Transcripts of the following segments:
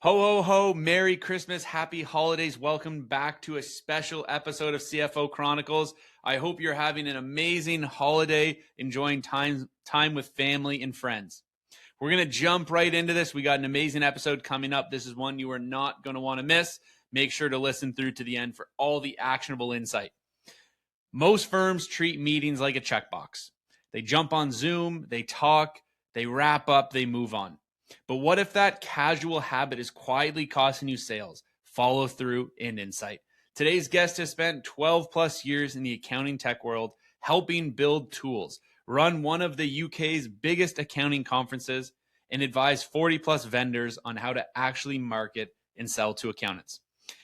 Ho, ho, ho, Merry Christmas, Happy Holidays. Welcome back to a special episode of CFO Chronicles. I hope you're having an amazing holiday, enjoying time with family and friends. We're going to jump right into this. We got an amazing episode coming up. This is one you are not going to want to miss. Make sure to listen through to the end for all the actionable insight. Most firms treat meetings like a checkbox. They jump on Zoom, they talk, they wrap up, they move on. But what if that casual habit is quietly costing you sales, follow through, and insight? Today's guest has spent 12 plus years in the accounting tech world, helping build tools, run one of the UK's biggest accounting conferences, and advise 40 plus vendors on how to actually market and sell to accountants.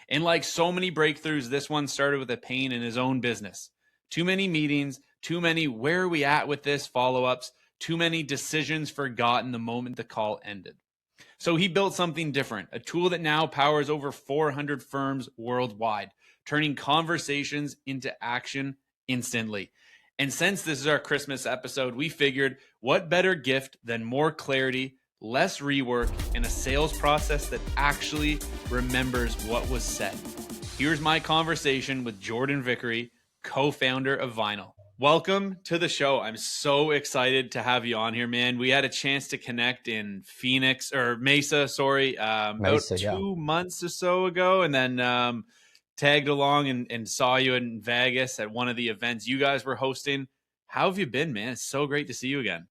And like so many breakthroughs, this one started with a pain in his own business. Too many meetings, too many where are we at with this follow-ups, too many decisions forgotten the moment the call ended. So he built something different, a tool that now powers over 400 firms worldwide, turning conversations into action instantly. And since this is our Christmas episode, we figured what better gift than more clarity, less rework, and a sales process that actually remembers what was said. Here's my conversation with Jordan Vickery, co-founder of Vinyl. Welcome to the show. I'm so excited to have you on here, man. We had a chance to connect in Mesa, about 2 months or so ago, and then tagged along and saw you in Vegas at one of the events you guys were hosting. How have you been, man? It's so great to see you again.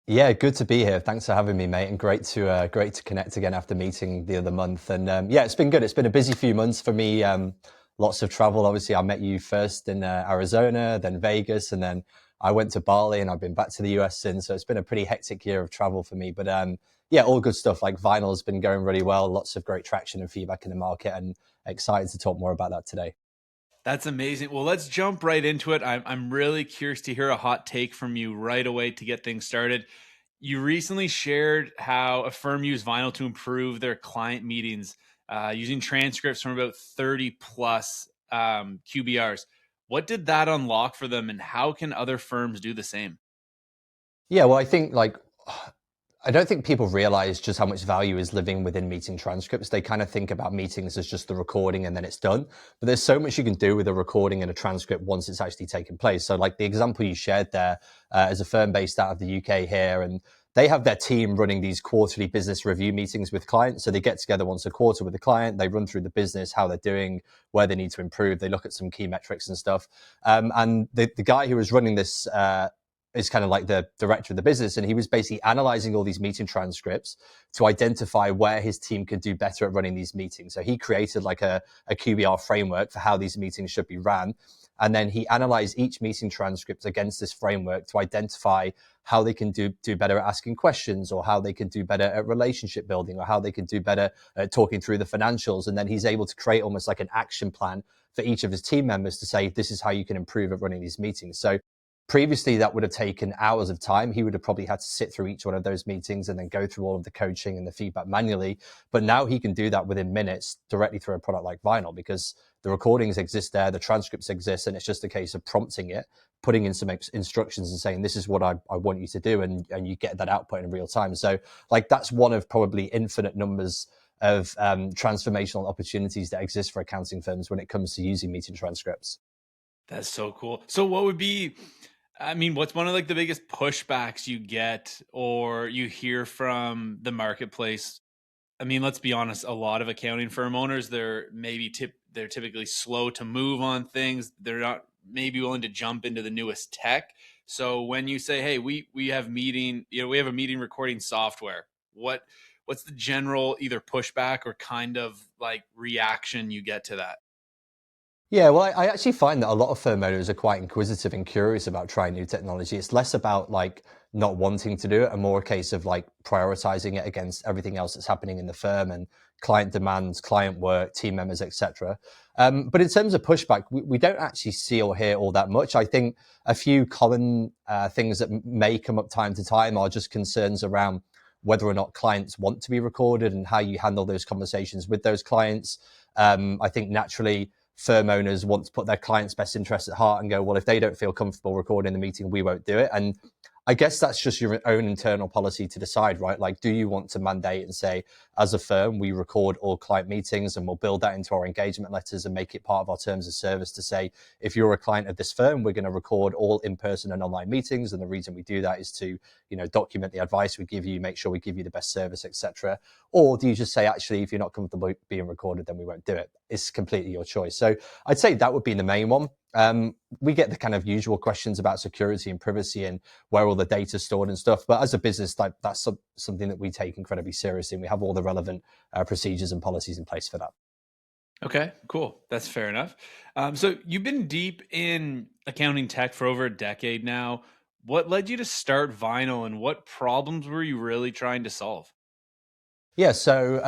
Yeah, good to be here. Thanks for having me, mate, and great to connect again after meeting the other month. And yeah, it's been good. It's been a busy few months for me. Lots of travel. Obviously, I met you first in Arizona, then Vegas, and then I went to Bali, and I've been back to the US since. So it's been a pretty hectic year of travel for me. But yeah, all good stuff. Like Vinyl has been going really well. Lots of great traction and feedback in the market, and excited to talk more about that today. That's amazing. Well, let's jump right into it. I'm really curious to hear a hot take from you right away to get things started. You recently shared how a firm used Vinyl to improve their client meetings using transcripts from about 30 plus QBRs. What did that unlock for them, and how can other firms do the same? Yeah, well, I don't think people realize just how much value is living within meeting transcripts. They kind of think about meetings as just the recording and then it's done. But there's so much you can do with a recording and a transcript once it's actually taken place. So like the example you shared there is a firm based out of the UK here, and they have their team running these quarterly business review meetings with clients. So they get together once a quarter with the client. They run through the business, how they're doing, where they need to improve. They look at some key metrics and stuff. And the guy who was running this is kind of like the director of the business, and he was basically analyzing all these meeting transcripts to identify where his team could do better at running these meetings. So he created like a QBR framework for how these meetings should be ran. And then he analyzed each meeting transcript against this framework to identify how they can do better at asking questions, or how they can do better at relationship building, or how they can do better at talking through the financials. And then he's able to create almost like an action plan for each of his team members to say, this is how you can improve at running these meetings. So previously, that would have taken hours of time. He would have probably had to sit through each one of those meetings and then go through all of the coaching and the feedback manually. But now he can do that within minutes directly through a product like Vinyl, because the recordings exist there, the transcripts exist, and it's just a case of prompting it, putting in some instructions and saying, this is what I want you to do, and you get that output in real time. So like that's one of probably infinite numbers of transformational opportunities that exist for accounting firms when it comes to using meeting transcripts. That's so cool. So what's one of like the biggest pushbacks you get or you hear from the marketplace? I mean, let's be honest, a lot of accounting firm owners, they're typically slow to move on things. They're not maybe willing to jump into the newest tech. So when you say, hey, we have a meeting recording software, what's the general either pushback or kind of like reaction you get to that? Yeah, well, I actually find that a lot of firm owners are quite inquisitive and curious about trying new technology. It's less about like not wanting to do it and more a case of like prioritizing it against everything else that's happening in the firm and client demands, client work, team members, etc. But in terms of pushback, we don't actually see or hear all that much. I think a few common things that may come up time to time are just concerns around whether or not clients want to be recorded and how you handle those conversations with those clients. I think naturally, firm owners want to put their clients' best interests at heart and go, well, if they don't feel comfortable recording the meeting, we won't do it. And I guess that's just your own internal policy to decide, right? Like, do you want to mandate and say, as a firm, we record all client meetings and we'll build that into our engagement letters and make it part of our terms of service to say, if you're a client of this firm, we're going to record all in-person and online meetings. And the reason we do that is to, document the advice we give you, make sure we give you the best service, etc. Or do you just say, actually, if you're not comfortable being recorded, then we won't do it? It's completely your choice. So I'd say that would be the main one. We get the kind of usual questions about security and privacy and where all the data is stored and stuff. But as a business, like that's something that we take incredibly seriously, and we have all the relevant procedures and policies in place for that. Okay, cool. That's fair enough. So you've been deep in accounting tech for over a decade now. What led you to start Vinyl, and what problems were you really trying to solve? Yeah, so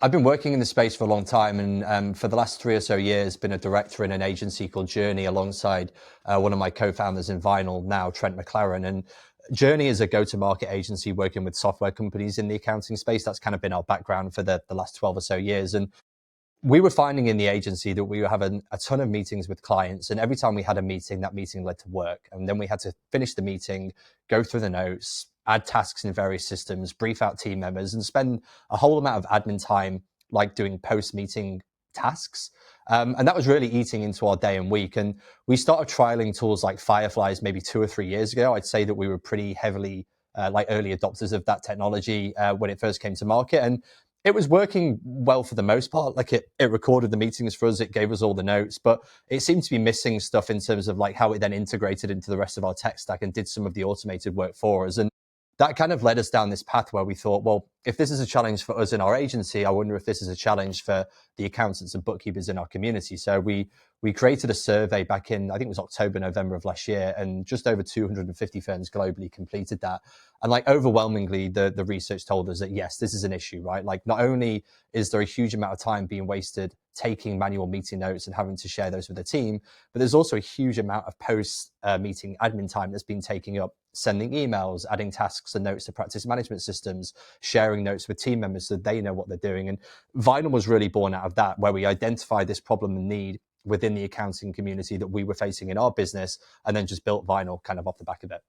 I've been working in the space for a long time, and for the last 3 or so years, been a director in an agency called Journey, alongside one of my co-founders in Vinyl now, Trent McLaren. And Journey is a go-to-market agency working with software companies in the accounting space. That's kind of been our background for the last 12 or so years. And we were finding in the agency that we were having a ton of meetings with clients, and every time we had a meeting, that meeting led to work, and then we had to finish the meeting, go through the notes, add tasks in various systems, brief out team members, and spend a whole amount of admin time like doing post-meeting tasks. And that was really eating into our day and week. And we started trialing tools like Fireflies maybe 2 or 3 years ago. I'd say that we were pretty heavily like early adopters of that technology when it first came to market. And it was working well for the most part. Like it recorded the meetings for us, it gave us all the notes, but it seemed to be missing stuff in terms of like how it then integrated into the rest of our tech stack and did some of the automated work for us. And that kind of led us down this path where we thought, well, if this is a challenge for us in our agency, I wonder if this is a challenge for the accountants and bookkeepers in our community. So we created a survey back in, I think it was October, November of last year, and just over 250 firms globally completed that. And like overwhelmingly, the research told us that yes, this is an issue, right? Like not only is there a huge amount of time being wasted taking manual meeting notes and having to share those with the team, but there's also a huge amount of post meeting admin time that's been taking up sending emails, adding tasks and notes to practice management systems, sharing notes with team members so they know what they're doing. And Vinyl was really born out of that, where we identified this problem and need within the accounting community that we were facing in our business, and then just built Vinyl kind of off the back of it.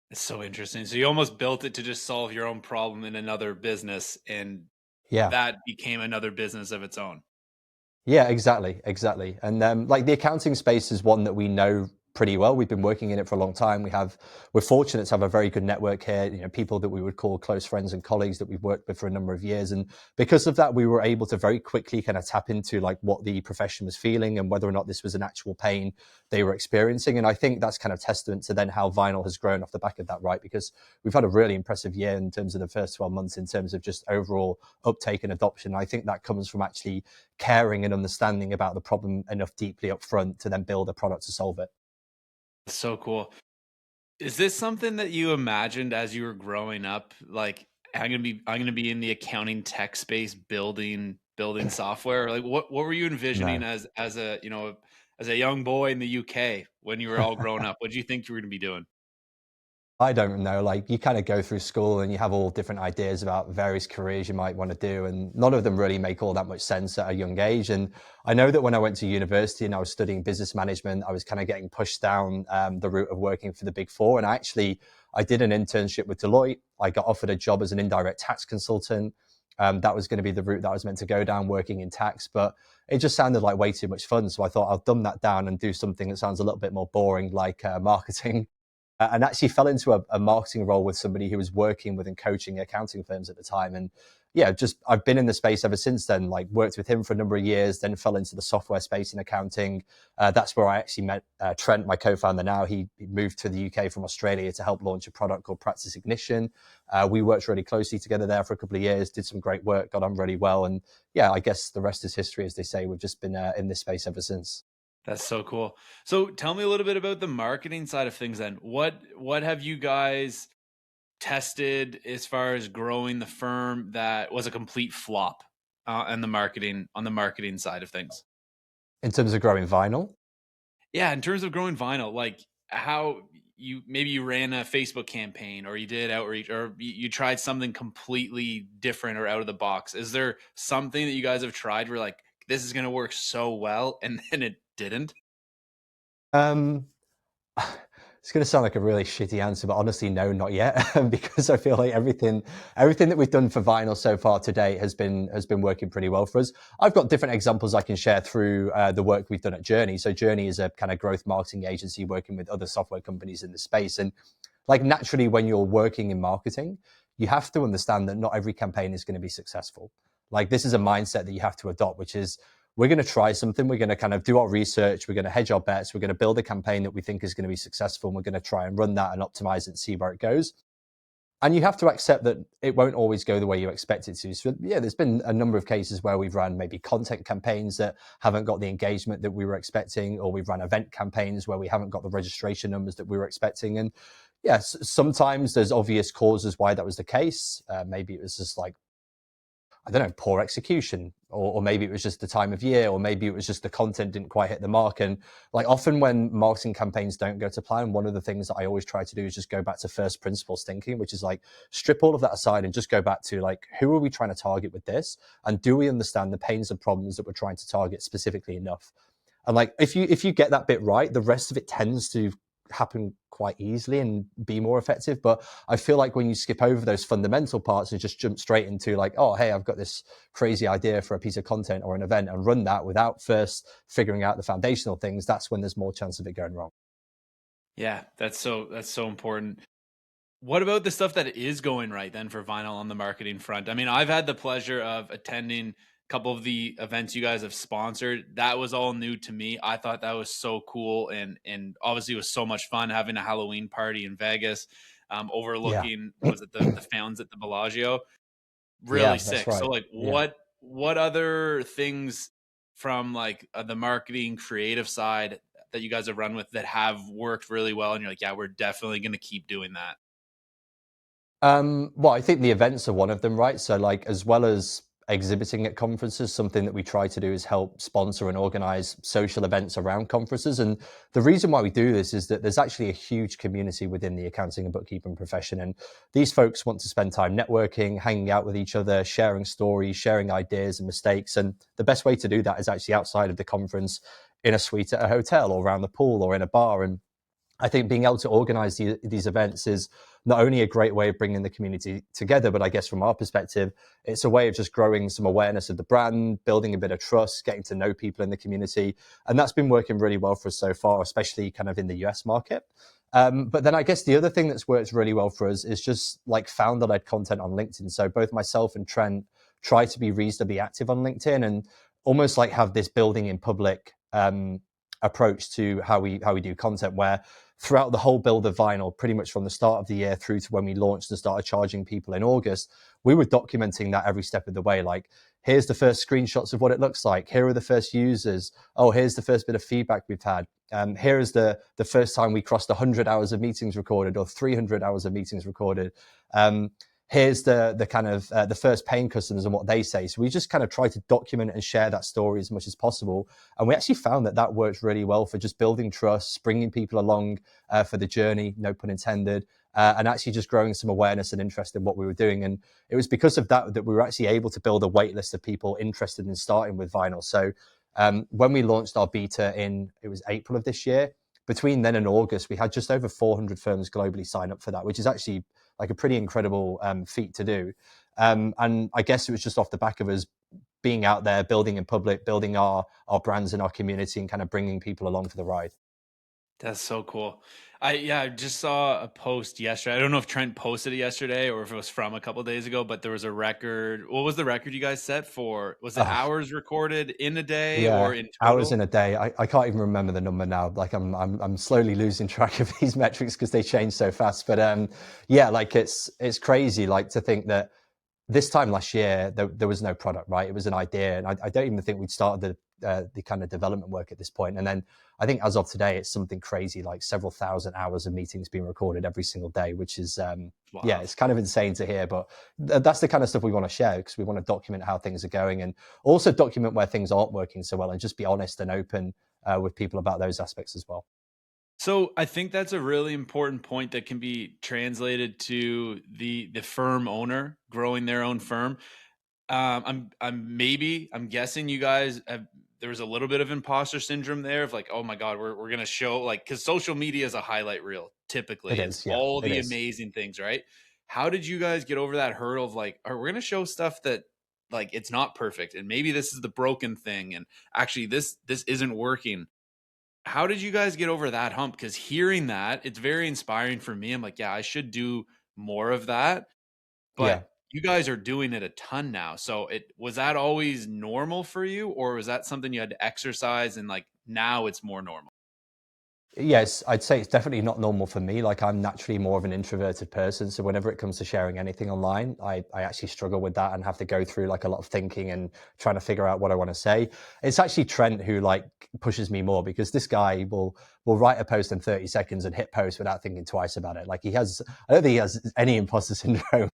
It's so interesting. So you almost built it to just solve your own problem in another business, and Yeah. that became another business of its own. Yeah, exactly. And like the accounting space is one that we know pretty well. We've been working in it for a long time. We're fortunate to have a very good network here. People that we would call close friends and colleagues that we've worked with for a number of years. And because of that, we were able to very quickly kind of tap into like what the profession was feeling and whether or not this was an actual pain they were experiencing. And I think that's kind of testament to then how Vinyl has grown off the back of that, right? Because we've had a really impressive year in terms of the first 12 months in terms of just overall uptake and adoption. I think that comes from actually caring and understanding about the problem enough deeply up front to then build a product to solve it. So cool. Is this something that you imagined as you were growing up? Like, I'm gonna be in the accounting tech space building software. Like, what were you envisioning No. as a young boy in the UK when you were all grown up? What did you think you were gonna be doing? I don't know. Like you kind of go through school and you have all different ideas about various careers you might want to do, and none of them really make all that much sense at a young age. And I know that when I went to university and I was studying business management, I was kind of getting pushed down the route of working for the Big Four. And I did an internship with Deloitte. I got offered a job as an indirect tax consultant. That was going to be the route that I was meant to go down, working in tax, but it just sounded like way too much fun. So I thought I'll dumb that down and do something that sounds a little bit more boring, like marketing. And actually fell into a marketing role with somebody who was working with and coaching accounting firms at the time. And yeah, just I've been in the space ever since then, like worked with him for a number of years, then fell into the software space in accounting. That's where I actually met Trent, my co-founder now. He moved to the UK from Australia to help launch a product called Practice Ignition. We worked really closely together there for a couple of years, did some great work, got on really well. And yeah, I guess the rest is history, as they say. We've just been in this space ever since. That's so cool. So tell me a little bit about the marketing side of things then. What have you guys tested as far as growing the firm that was a complete flop on the marketing side of things? In terms of growing vinyl, Yeah, in terms of growing vinyl, like how you ran a Facebook campaign or you did outreach or you tried something completely different or out of the box. Is there something that you guys have tried where like this is going to work so well and then it didn't? um, It's going to sound like a really shitty answer, but honestly, no, not yet, because I feel like everything that we've done for vinyl so far today has been working pretty well for us. I've got different examples I can share through the work we've done at Journey. So Journey is a kind of growth marketing agency working with other software companies in the space, and like naturally, when you're working in marketing, you have to understand that not every campaign is going to be successful. Like this is a mindset that you have to adopt, which is we're going to try something. We're going to kind of do our research. We're going to hedge our bets. We're going to build a campaign that we think is going to be successful. And we're going to try and run that and optimize it and see where it goes. And you have to accept that it won't always go the way you expect it to. So yeah, there's been a number of cases where we've run maybe content campaigns that haven't got the engagement that we were expecting, or we've run event campaigns where we haven't got the registration numbers that we were expecting. And yes, sometimes there's obvious causes why that was the case. Maybe it was just like, I don't know, poor execution, or maybe it was just the time of year, or maybe it was just the content didn't quite hit the mark. And like often when marketing campaigns don't go to plan, one of the things that I always try to do is just go back to first principles thinking, which is like strip all of that aside and just go back to like, who are we trying to target with this? And do we understand the pains and problems that we're trying to target specifically enough? And like if you get that bit right, the rest of it tends to happen quite easily and be more effective. But I feel like when you skip over those fundamental parts and just jump straight into like, oh, hey, I've got this crazy idea for a piece of content or an event, and run that without first figuring out the foundational things, that's when there's more chance of it going wrong. Yeah, that's so important. What about the stuff that is going right then for vinyl on the marketing front? I mean, I've had the pleasure of attending a couple of the events you guys have sponsored. That was all new to me. I thought that was so cool, and obviously it was so much fun having a Halloween party in Vegas, Yeah. overlooking, was it the fountains at the Bellagio? Really Yeah, that's sick. So right. like Yeah. what other things from like the marketing creative side that you guys have run with that have worked really well and you're like, yeah, we're definitely going to keep doing that? Well, I think the events are one of them, right? So, like, as well as exhibiting at conferences, something that we try to do is help sponsor and organize social events around conferences. And the reason why we do this is that there's actually a huge community within the accounting and bookkeeping profession. And these folks want to spend time networking, hanging out with each other, sharing stories, sharing ideas and mistakes. And the best way to do that is actually outside of the conference in a suite at a hotel or around the pool or in a bar. And I think being able to organize these events is not only a great way of bringing the community together, but I guess from our perspective, it's a way of just growing some awareness of the brand, building a bit of trust, getting to know people in the community. And that's been working really well for us so far, especially kind of in the US market. But then I guess the other thing that's worked really well for us is just like founder-led content on LinkedIn. So both myself and Trent try to be reasonably active on LinkedIn and almost like have this building in public approach to how we do content, where throughout the whole build of vinyl, pretty much from the start of the year through to when we launched and started charging people in August, we were documenting that every step of the way. Like, here's the first screenshots of what it looks like. Here are the first users. Oh, here's the first bit of feedback we've had. Here is the first time we crossed 100 hours of meetings recorded or 300 hours of meetings recorded. Here's the kind of the first paying customers and what they say. So we just kind of try to document and share that story as much as possible. And we actually found that that works really well for just building trust, bringing people along for the journey, no pun intended, and actually just growing some awareness and interest in what we were doing. And it was because of that that we were actually able to build a wait list of people interested in starting with vinyl. So when we launched our beta it was April of this year, between then and August, we had just over 400 firms globally sign up for that, which is actually like a pretty incredible feat to do. And I guess it was just off the back of us being out there, building in public, building our brands in our community, and kind of bringing people along for the ride. That's so cool. I just saw a post yesterday. I don't know if Trent posted it yesterday or if it was from a couple of days ago, but there was a record. What was the record you guys set for? Was it Oh, hours recorded in a day or yeah, in hours total? in a day. I can't even remember the number now. Like I'm slowly losing track of these metrics because they change so fast. But yeah, like it's crazy. Like to think that this time last year there was no product, right? It was an idea, and I don't even think we'd started the kind of development work at this point. And then I think as of today, it's something crazy, like several thousand hours of meetings being recorded every single day, which is yeah, Wild. it's kind of insane to hear. But that's the kind of stuff we want to share because we want to document how things are going and also document where things aren't working so well, and just be honest and open with people about those aspects as well. So I think that's a really important point that can be translated to the firm owner growing their own firm. I'm guessing you guys have there was a little bit of imposter syndrome there of like, oh my God, we're going to show like, because social media is a highlight reel. Typically, It it's is, yeah, all it the is. amazing things, right? How did you guys get over that hurdle of like, we're going to show stuff that like it's not perfect, and maybe this is the broken thing, and actually this isn't working. How did you guys get over that hump? Because hearing that, it's very inspiring for me. I'm like, yeah, I should do more of that. But Yeah. you guys are doing it a ton now. So it was that always normal for you, or was that something you had to exercise and like now it's more normal? Yes, I'd say it's definitely not normal for me. Like I'm naturally more of an introverted person. So whenever it comes to sharing anything online, I actually struggle with that and have to go through like a lot of thinking and trying to figure out what I want to say. It's actually Trent who like pushes me more because this guy will write a post in 30 seconds and hit post without thinking twice about it. Like I don't think he has any imposter syndrome.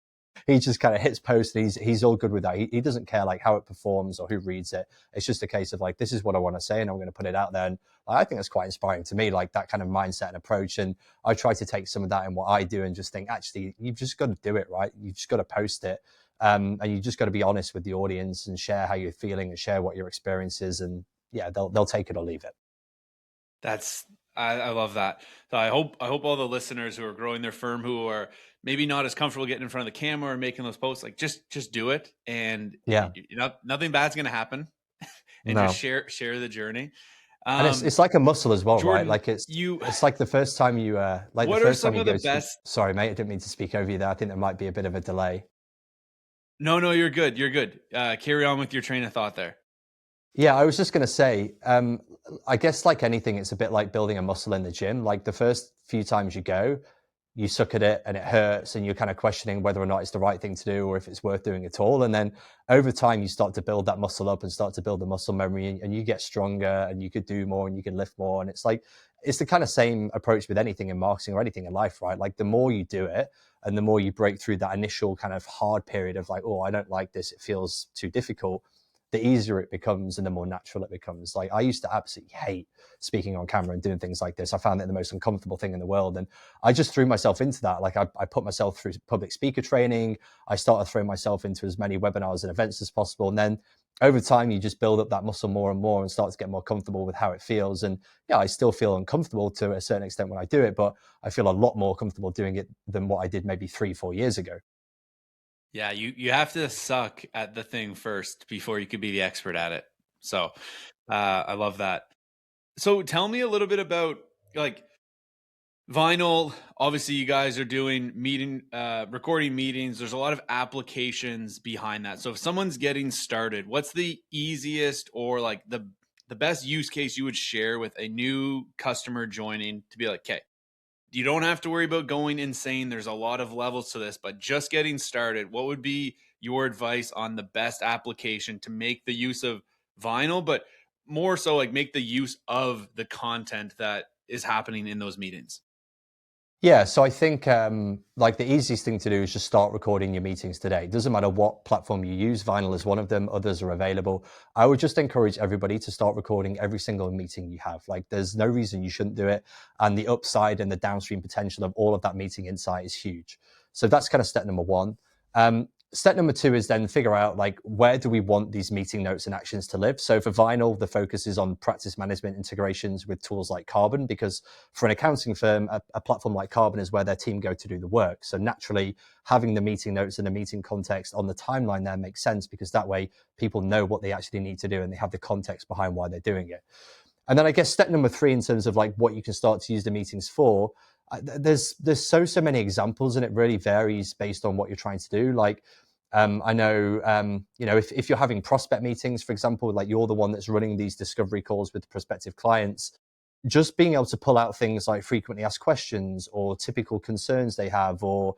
He just kind of hits post and he's all good with that. He doesn't care like how it performs or who reads it. It's just a case of like, this is what I want to say and I'm going to put it out there. And I think that's quite inspiring to me, like that kind of mindset and approach. And I try to take some of that in what I do and just think, actually, you've just got to do it, right? You've just got to post it. And you just got to be honest with the audience and share how you're feeling and share what your experience is. And yeah, they'll take it or leave it. That's I love that. So I hope all the listeners who are growing their firm, who are maybe not as comfortable getting in front of the camera or making those posts, like just do it, and Yeah, nothing bad's going to happen, and just no. share the journey. And it's like a muscle as well, right? Jordan, Like you, it's like the first time you like the what are first time some you of the go to. best? Sorry, mate, I didn't mean to speak over you there. I think there might be a bit of a delay. No, you're good. You're good. Carry on with your train of thought there. Yeah, I was just going to say, I guess like anything, it's a bit like building a muscle in the gym. Like the first few times you go, you suck at it and it hurts and you're kind of questioning whether or not it's the right thing to do or if it's worth doing at all. And then over time, you start to build that muscle up and start to build the muscle memory and you get stronger and you could do more and you can lift more. And it's like, it's the kind of same approach with anything in marketing or anything in life, right? Like the more you do it and the more you break through that initial kind of hard period of like, oh, I don't like this, it feels too difficult, the easier it becomes and the more natural it becomes. Like I used to absolutely hate speaking on camera and doing things like this. I found it the most uncomfortable thing in the world. And I just threw myself into that. Like I put myself through public speaker training. I started throwing myself into as many webinars and events as possible. And then over time, you just build up that muscle more and more and start to get more comfortable with how it feels. And yeah, I still feel uncomfortable to a certain extent when I do it, but I feel a lot more comfortable doing it than what I did maybe 3-4 years ago. Yeah, you have to suck at the thing first before you could be the expert at it. So I love that. So tell me a little bit about like Vinyl. Obviously, you guys are doing recording meetings. There's a lot of applications behind that. So if someone's getting started, what's the easiest or like the best use case you would share with a new customer joining to be like, okay, you don't have to worry about going insane. There's a lot of levels to this, but just getting started, what would be your advice on the best application to make the use of Vinyl, but more so like make the use of the content that is happening in those meetings? Yeah, so I think like the easiest thing to do is just start recording your meetings today. It doesn't matter what platform you use. Vinyl is one of them. Others are available. I would just encourage everybody to start recording every single meeting you have. Like there's no reason you shouldn't do it. And the upside and the downstream potential of all of that meeting insight is huge. So that's kind of step number one. Step number two is then figure out like where do we want these meeting notes and actions to live. So for Vinyl, the focus is on practice management integrations with tools like Carbon, because for an accounting firm, a platform like Carbon is where their team go to do the work. So naturally, having the meeting notes and the meeting context on the timeline there makes sense, because that way people know what they actually need to do and they have the context behind why they're doing it. And then I guess step number three, in terms of like what you can start to use the meetings for, there's so many examples, and it really varies based on what you're trying to do. Like I know, if you're having prospect meetings, for example, like you're the one that's running these discovery calls with prospective clients, just being able to pull out things like frequently asked questions or typical concerns they have, or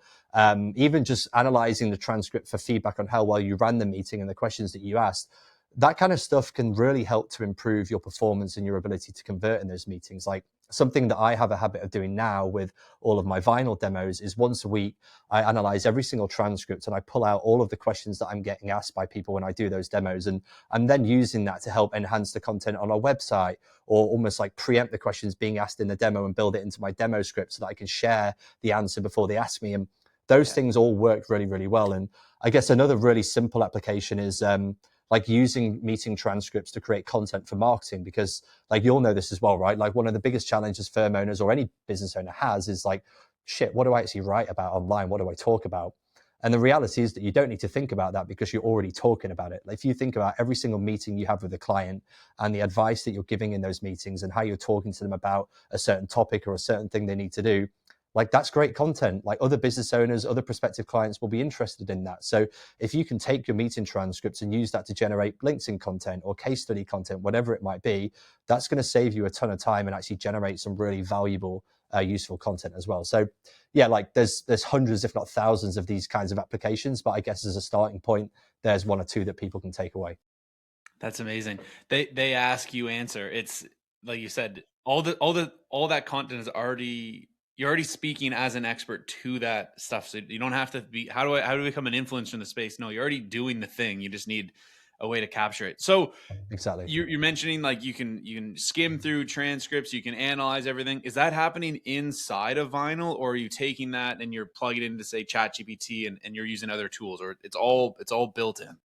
even just analyzing the transcript for feedback on how well you ran the meeting and the questions that you asked, that kind of stuff can really help to improve your performance and your ability to convert in those meetings. Like something that I have a habit of doing now with all of my Vinyl demos is once a week, I analyze every single transcript and I pull out all of the questions that I'm getting asked by people when I do those demos. And I'm then using that to help enhance the content on our website, or almost like preempt the questions being asked in the demo and build it into my demo script so that I can share the answer before they ask me. And those things all work really, really well. And I guess another really simple application is like using meeting transcripts to create content for marketing, because like you'll know this as well, right? Like one of the biggest challenges firm owners or any business owner has is like, shit, what do I actually write about online? What do I talk about? And the reality is that you don't need to think about that because you're already talking about it. Like if you think about every single meeting you have with a client and the advice that you're giving in those meetings and how you're talking to them about a certain topic or a certain thing they need to do, like that's great content. Like other business owners, other prospective clients will be interested in that. So if you can take your meeting transcripts and use that to generate LinkedIn content or case study content, whatever it might be, that's going to save you a ton of time and actually generate some really valuable, useful content as well. So yeah, like there's hundreds, if not thousands of these kinds of applications, but I guess as a starting point, there's one or two that people can take away. That's amazing. They ask, you answer. It's like you said, all that content is already, you're already speaking as an expert to that stuff. So you don't have to be, how do I become an influencer in the space? No, you're already doing the thing. You just need a way to capture it. So Exactly. you're mentioning like you can skim through transcripts, you can analyze everything. Is that happening inside of Vinyl, or are you taking that and you're plugging it into say ChatGPT and you're using other tools, or it's all built in?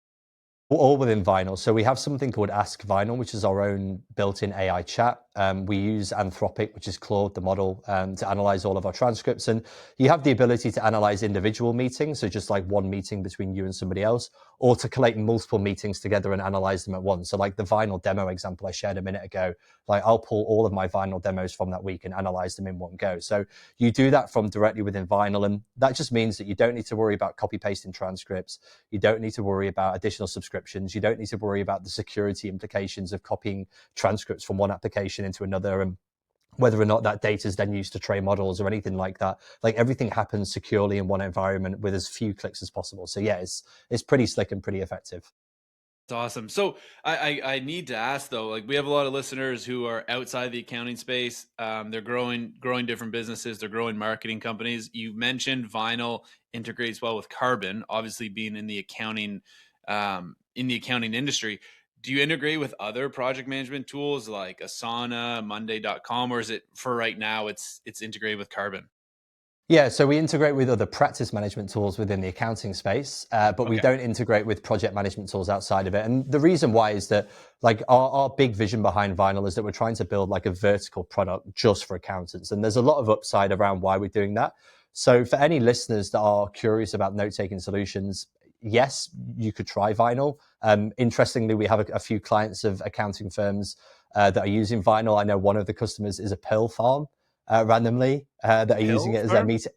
All within Vinyl. So we have something called Ask Vinyl, which is our own built-in AI chat. We use Anthropic, which is Claude, the model, to analyze all of our transcripts. And you have the ability to analyze individual meetings, so just like one meeting between you and somebody else, or to collate multiple meetings together and analyze them at once. So like the Vinyl demo example I shared a minute ago, like I'll pull all of my Vinyl demos from that week and analyze them in one go. So you do that from directly within Vinyl. And that just means that you don't need to worry about copy pasting transcripts. You don't need to worry about additional subscriptions. You don't need to worry about the security implications of copying transcripts from one application into another, and whether or not that data is then used to train models or anything like that. Like everything happens securely in one environment with as few clicks as possible. So yeah, it's pretty slick and pretty effective. It's awesome. So I need to ask though, like we have a lot of listeners who are outside the accounting space. They're growing different businesses. They're growing marketing companies. You mentioned Vinyl integrates well with Carbon, obviously being in the accounting industry. Do you integrate with other project management tools like Asana, Monday.com, or is it for right now it's integrated with Carbon? Yeah, so we integrate with other practice management tools within the accounting space, but we Okay. don't integrate with project management tools outside of it. And the reason why is that, like, our big vision behind Vinyl is that we're trying to build like a vertical product just for accountants. And there's a lot of upside around why we're doing that. So for any listeners that are curious about note-taking solutions, yes, you could try Vinyl. Interestingly, we have a few clients of accounting firms that are using Vinyl. I know one of the customers is a pearl farm, randomly, that are using Pill it as their farm? meet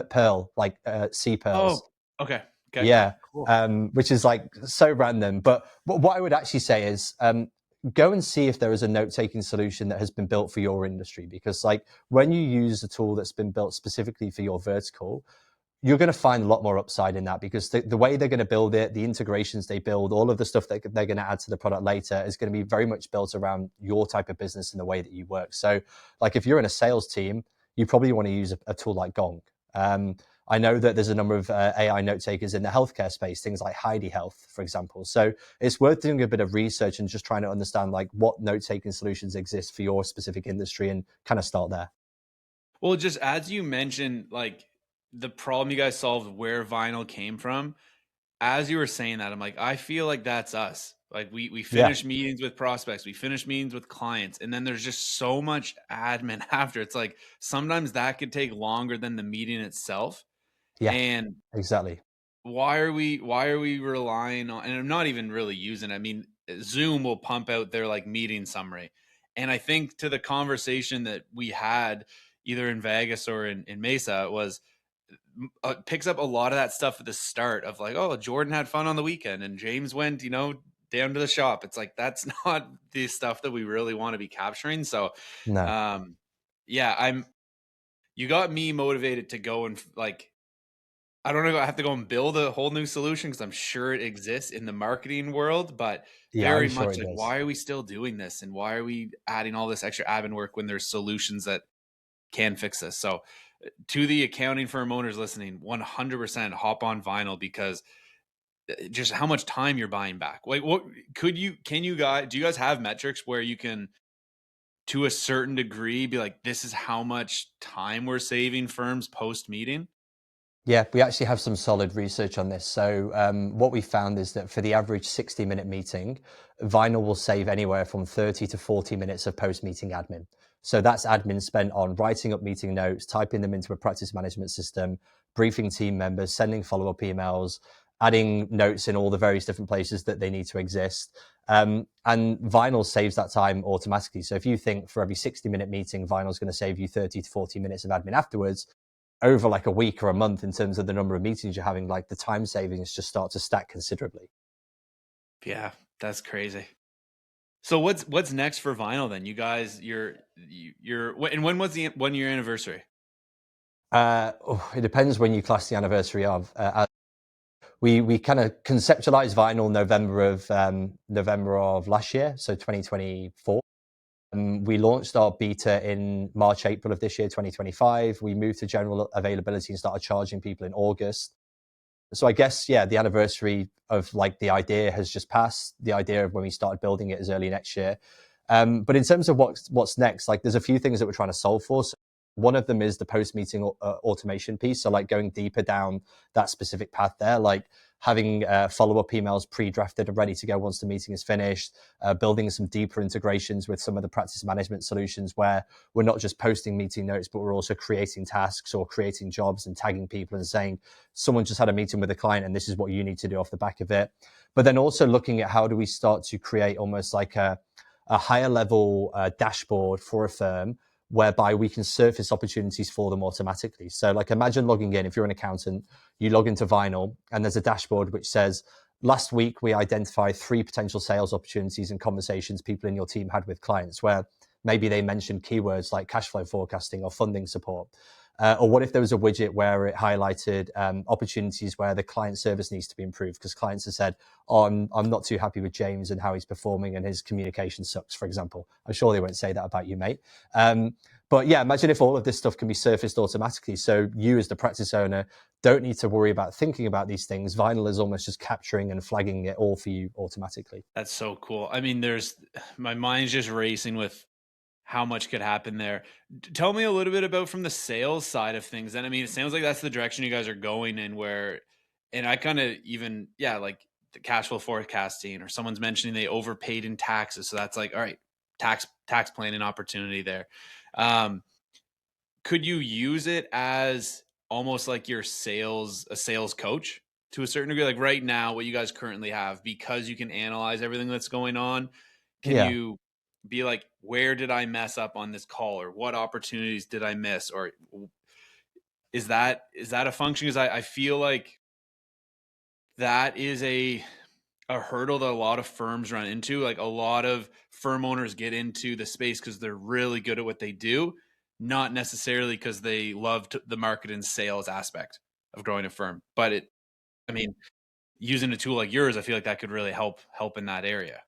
pearl, like sea pearls. Oh, okay. Okay. Yeah, Cool. which is like so random. But what I would actually say is, go and see if there is a note-taking solution that has been built for your industry, because like when you use a tool that's been built specifically for your vertical, you're going to find a lot more upside in that, because the way they're going to build it, the integrations they build, all of the stuff that they're going to add to the product later is going to be very much built around your type of business and the way that you work. So like if you're in a sales team, you probably want to use a tool like Gong. I know that there's a number of AI note takers in the healthcare space, things like Heidi Health, for example. So it's worth doing a bit of research and just trying to understand like what note taking solutions exist for your specific industry and kind of start there. Well, just as you mentioned, like the problem you guys solved, where Vinyl came from, as you were saying that, I'm like, I feel like that's us. Like we Yeah. finish meetings with prospects, we finish meetings with clients, and then there's just so much admin after. It's like sometimes that could take longer than the meeting itself. Yeah, And exactly. why are we relying on, and I'm not even really using it. I mean, Zoom will pump out their like meeting summary. And I think to the conversation that we had either in Vegas or in Mesa was picks up a lot of that stuff at the start of like, oh, Jordan had fun on the weekend and James went, down to the shop. It's like that's not the stuff that we really want to be capturing. So, No. um, yeah, you got me motivated to go and like, I don't know. I have to go and build a whole new solution because I'm sure it exists in the marketing world, but Yeah, I'm very sure much it like, does. why are we still doing this? And why are we adding all this extra admin work when there's solutions that can fix this? So, to the accounting firm owners listening, 100% hop on Vinyl, because just how much time you're buying back. Like, do you guys have metrics where you can, to a certain degree, be like, this is how much time we're saving firms post meeting? Yeah, we actually have some solid research on this. So what we found is that for the average 60-minute meeting, Vinyl will save anywhere from 30 to 40 minutes of post-meeting admin. So that's admin spent on writing up meeting notes, typing them into a practice management system, briefing team members, sending follow-up emails, adding notes in all the various different places that they need to exist. And Vinyl saves that time automatically. So if you think for every 60-minute meeting, Vinyl's going to save you 30 to 40 minutes of admin afterwards, over like a week or a month in terms of the number of meetings you're having, like the time savings just start to stack considerably. Yeah, that's crazy. So what's next for Vinyl then? You guys, and when was the 1 year anniversary? It depends when you class the anniversary of. We kind of conceptualized Vinyl November of last year, so 2024. We launched our beta in March, April of this year, 2025. We moved to general availability and started charging people in August. So I guess, yeah, the anniversary of like the idea has just passed. The idea of when we started building it is early next year. But in terms of what's next, like there's a few things that we're trying to solve for. So one of them is the post-meeting automation piece. So like going deeper down that specific path there, like having follow-up emails pre-drafted and ready to go once the meeting is finished, building some deeper integrations with some of the practice management solutions where we're not just posting meeting notes, but we're also creating tasks or creating jobs and tagging people and saying, someone just had a meeting with a client and this is what you need to do off the back of it. But then also looking at how do we start to create almost like a higher level dashboard for a firm whereby we can surface opportunities for them automatically. So like imagine logging in, if you're an accountant, you log into Vinyl and there's a dashboard which says, last week we identified 3 potential sales opportunities and conversations people in your team had with clients where maybe they mentioned keywords like cash flow forecasting or funding support. Or what if there was a widget where it highlighted opportunities where the client service needs to be improved because clients have said, oh, I'm not too happy with James and how he's performing and his communication sucks, for example. I'm sure they won't say that about you, mate. But yeah, imagine if all of this stuff can be surfaced automatically. So you as the practice owner don't need to worry about thinking about these things. Vinyl is almost just capturing and flagging it all for you automatically. That's so cool. I mean, my mind's just racing with how much could happen there. Tell me a little bit about from the sales side of things. And I mean, it sounds like that's the direction you guys are going in and I kind of even, yeah, like the cash flow forecasting or someone's mentioning they overpaid in taxes. So that's like, all right, tax planning opportunity there. Could you use it as almost like a sales coach to a certain degree? Like right now, what you guys currently have, because you can analyze everything that's going on, can Yeah. you be like, where did I mess up on this call, or what opportunities did I miss, or is that a function? Because I feel like that is a hurdle that a lot of firms run into. Like a lot of firm owners get into the space because they're really good at what they do, not necessarily because they love the market and sales aspect of growing a firm. But I mean, using a tool like yours, I feel like that could really help in that area.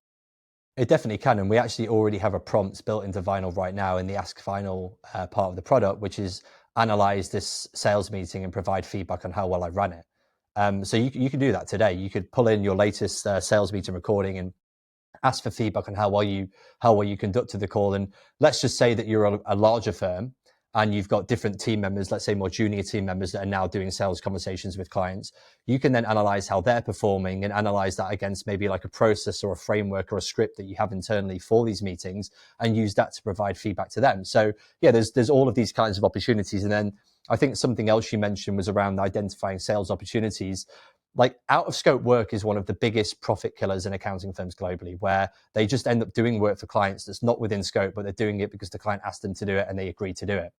It definitely can. And we actually already have a prompt built into Vinyl right now in the Ask Vinyl part of the product, which is analyze this sales meeting and provide feedback on how well I ran it. So you can do that today. You could pull in your latest sales meeting recording and ask for feedback on how well you conducted the call. And let's just say that you're a larger firm and you've got different team members, let's say more junior team members that are now doing sales conversations with clients. You can then analyze how they're performing and analyze that against maybe like a process or a framework or a script that you have internally for these meetings and use that to provide feedback to them. So yeah, there's all of these kinds of opportunities. And then I think something else you mentioned was around identifying sales opportunities. Like out of scope work is one of the biggest profit killers in accounting firms globally, where they just end up doing work for clients that's not within scope, but they're doing it because the client asked them to do it and they agreed to do it.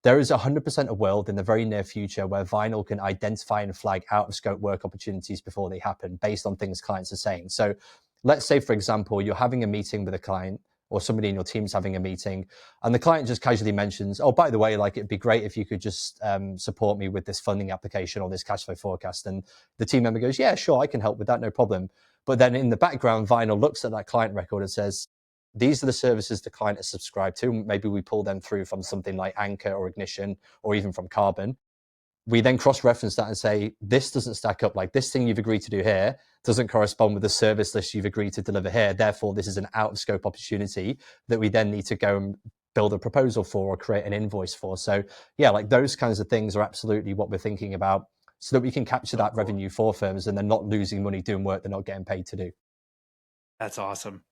There is 100% a world in the very near future where Vinyl can identify and flag out of scope work opportunities before they happen based on things clients are saying. So let's say, for example, you're having a meeting with a client or somebody in your team's having a meeting and the client just casually mentions, oh, by the way, like it'd be great if you could just support me with this funding application or this cash flow forecast. And the team member goes, yeah, sure, I can help with that, no problem. But then in the background, Vinyl looks at that client record and says, these are the services the client is subscribed to. Maybe we pull them through from something like Anchor or Ignition or even from Carbon. We then cross-reference that and say, this doesn't stack up. Like this thing you've agreed to do here doesn't correspond with the service list you've agreed to deliver here. Therefore, this is an out-of-scope opportunity that we then need to go and build a proposal for or create an invoice for. So yeah, like those kinds of things are absolutely what we're thinking about so that we can capture that revenue for firms and they're not losing money doing work they're not getting paid to do. That's awesome.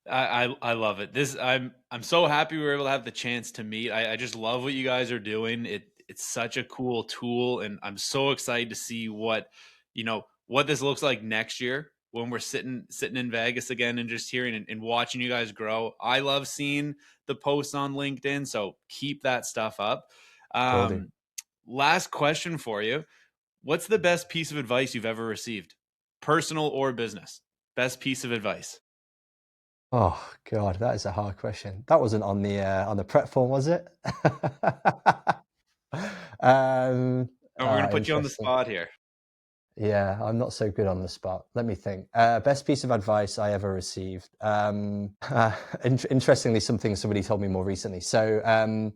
I love it. I'm so happy we were able to have the chance to meet. I just love what you guys are doing. It's such a cool tool, and I'm so excited to see what this looks like next year when we're sitting in Vegas again and just hearing and watching you guys grow. I love seeing the posts on LinkedIn, so keep that stuff up. Last question for you. What's the best piece of advice you've ever received? Personal or business? Best piece of advice. Oh God, that is a hard question. That wasn't on the prep form, was it? We're going to put you on the spot here. Yeah, I'm not so good on the spot. Let me think. Best piece of advice I ever received. Interestingly, something somebody told me more recently. So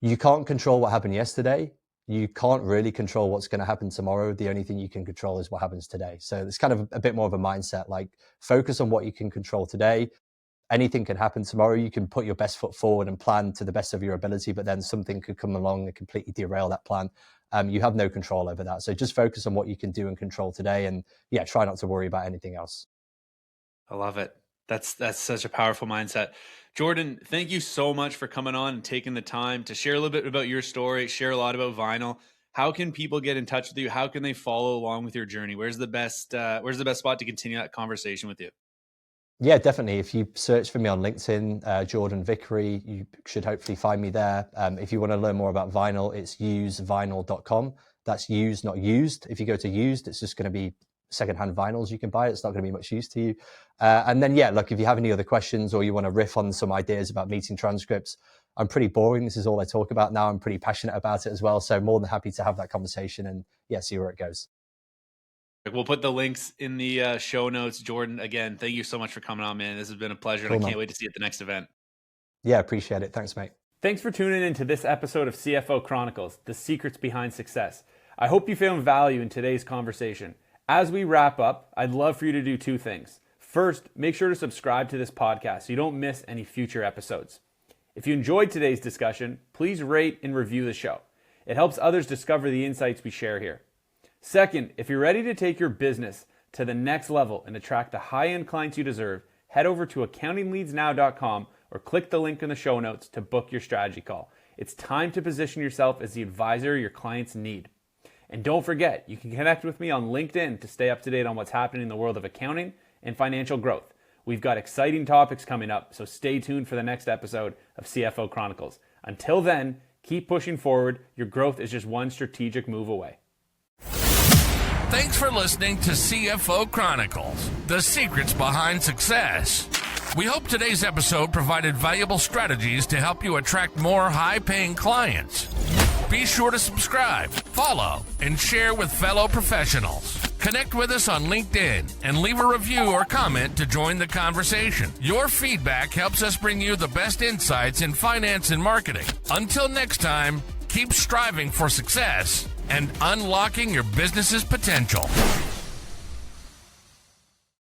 you can't control what happened yesterday. You can't really control what's going to happen tomorrow. The only thing you can control is what happens today. So it's kind of a bit more of a mindset, like focus on what you can control today. Anything can happen tomorrow. You can put your best foot forward and plan to the best of your ability, but then something could come along and completely derail that plan. You have no control over that. So just focus on what you can do and control today, and try not to worry about anything else. I love it. That's such a powerful mindset. Jordan, thank you so much for coming on and taking the time to share a little bit about your story, share a lot about vinyl. How can people get in touch with you? How can they follow along with your journey? Where's the best spot to continue that conversation with you? Yeah, definitely. If you search for me on LinkedIn, Jordan Vickery, you should hopefully find me there. If you want to learn more about vinyl, it's usevinyl.com. That's used, not used. If you go to used, it's just going to be secondhand vinyls you can buy. It's not going to be much use to you. And then, look, if you have any other questions or you want to riff on some ideas about meeting transcripts, I'm pretty boring. This is all I talk about now. I'm pretty passionate about it as well. So more than happy to have that conversation and see where it goes. We'll put the links in the show notes. Jordan, again, thank you so much for coming on, man. This has been a pleasure, and I can't wait to see you at the next event. Yeah, appreciate it. Thanks, mate. Thanks for tuning in to this episode of CFO Chronicles, the secrets behind success. I hope you found value in today's conversation. As we wrap up, I'd love for you to do two things. First, make sure to subscribe to this podcast so you don't miss any future episodes. If you enjoyed today's discussion, please rate and review the show. It helps others discover the insights we share here. Second, if you're ready to take your business to the next level and attract the high-end clients you deserve, head over to accountingleadsnow.com or click the link in the show notes to book your strategy call. It's time to position yourself as the advisor your clients need. And don't forget, you can connect with me on LinkedIn to stay up to date on what's happening in the world of accounting and financial growth. We've got exciting topics coming up, so stay tuned for the next episode of CFO Chronicles. Until then, keep pushing forward. Your growth is just one strategic move away. Thanks for listening to CFO Chronicles, the secrets behind success. We hope today's episode provided valuable strategies to help you attract more high-paying clients. Be sure to subscribe, follow, and share with fellow professionals. Connect with us on LinkedIn and leave a review or comment to join the conversation. Your feedback helps us bring you the best insights in finance and marketing. Until next time, keep striving for success and unlocking your business's potential.